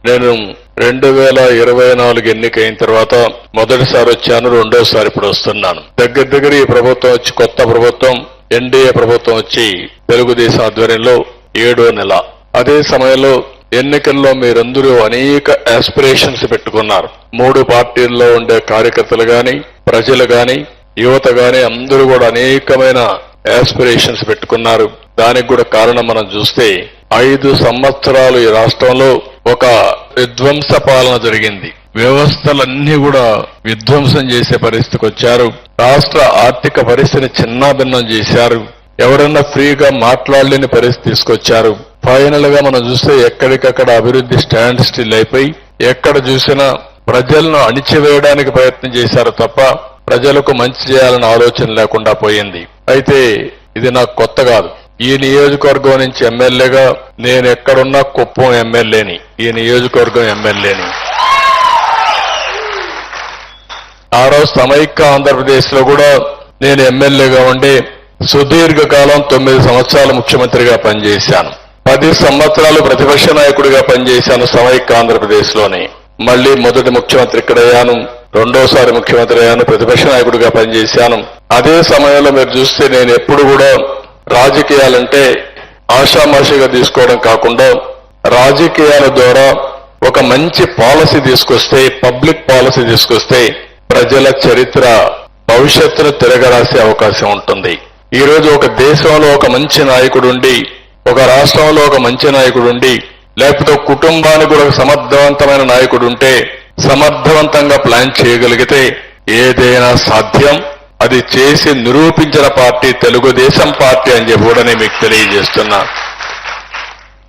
నేను 2024 ఎన్నికైన తర్వాత మొదటిసారి వచ్చాను, రెండోసారి ఇప్పుడు వస్తున్నాను. దగ్గర ఈ ప్రభుత్వం వచ్చి, కొత్త ప్రభుత్వం ఎన్డీఏ ప్రభుత్వం వచ్చి తెలుగుదేశం ఆధ్వర్యంలో 7వ నెల. అదే సమయంలో ఎన్నికల్లో మీరందరూ అనేక ఆస్పిరేషన్స్ పెట్టుకున్నారు. 3 పార్టీల్లో ఉండే కార్యకర్తలు గాని, ప్రజలు గాని, యువత గాని అందరూ కూడా అనేకమైన ఆస్పిరేషన్స్ పెట్టుకున్నారు. దానికి కూడా కారణం మనం చూస్తే 5 సంవత్సరాలు ఈ రాష్ట్రంలో ఒక విధ్వంస పాలన జరిగింది. వ్యవస్థలన్నీ కూడా విధ్వంసం చేసే పరిస్థితికి వచ్చారు. రాష్ట్ర ఆర్థిక పరిస్థితిని చిన్నాభిన్నం చేశారు. ఎవరన్నా ఫ్రీగా మాట్లాడలేని పరిస్థితి తీసుకొచ్చారు. ఫైనల్ గా మనం చూస్తే ఎక్కడికక్కడ అభివృద్ధి స్టాండ్ స్టిల్ అయిపోయి, ఎక్కడ చూసినా ప్రజలను అణిచివేయడానికి ప్రయత్నం చేశారు తప్ప ప్రజలకు మంచి చేయాలన్న ఆలోచన లేకుండా పోయింది. అయితే ఇది నాకు కొత్త కాదు. ఈ నియోజకవర్గం నుంచి ఎమ్మెల్యేగా నేను ఎక్కడున్నా కుప్పం ఎమ్మెల్యేని, ఈ నియోజకవర్గం ఎమ్మెల్యేని. ఆ రోజు సమైక్య ఆంధ్రప్రదేశ్ లో కూడా నేను ఎమ్మెల్యేగా ఉండి సుదీర్ఘకాలం 9 సంవత్సరాలు ముఖ్యమంత్రిగా పనిచేశాను. 10 సంవత్సరాలు ప్రతిపక్ష నాయకుడిగా పనిచేశాను సమైక్య ఆంధ్రప్రదేశ్ లోని. మళ్లీ మొదటి ముఖ్యమంత్రి ఇక్కడ అయ్యాను, రెండోసారి ముఖ్యమంత్రి అయ్యాను, ప్రతిపక్ష నాయకుడిగా పనిచేశాను. అదే సమయంలో మీరు చూస్తే నేను ఎప్పుడు కూడా రాజకీయాలంటే ఆషామాషిగా తీసుకోవడం కాకుండా రాజకీయాల ద్వారా ఒక మంచి పాలసీ తీసుకొస్తే, పబ్లిక్ పాలసీ తీసుకొస్తే ప్రజల చరిత్ర భవిష్యత్తును తిరగరాసే అవకాశం ఉంటుంది. ఈ రోజు ఒక దేశంలో ఒక మంచి నాయకుడు ఉండి, ఒక రాష్ట్రంలో ఒక మంచి నాయకుడు ఉండి, లేకపోతే ఒక కుటుంబానికి కూడా ఒక సమర్థవంతమైన నాయకుడు ఉంటే, సమర్థవంతంగా ప్లాన్ చేయగలిగితే ఏదైనా సాధ్యం. అది చేసి నిరూపించిన పార్టీ తెలుగుదేశం పార్టీ అని చెప్పి కూడా నేను మీకు తెలియజేస్తున్నా.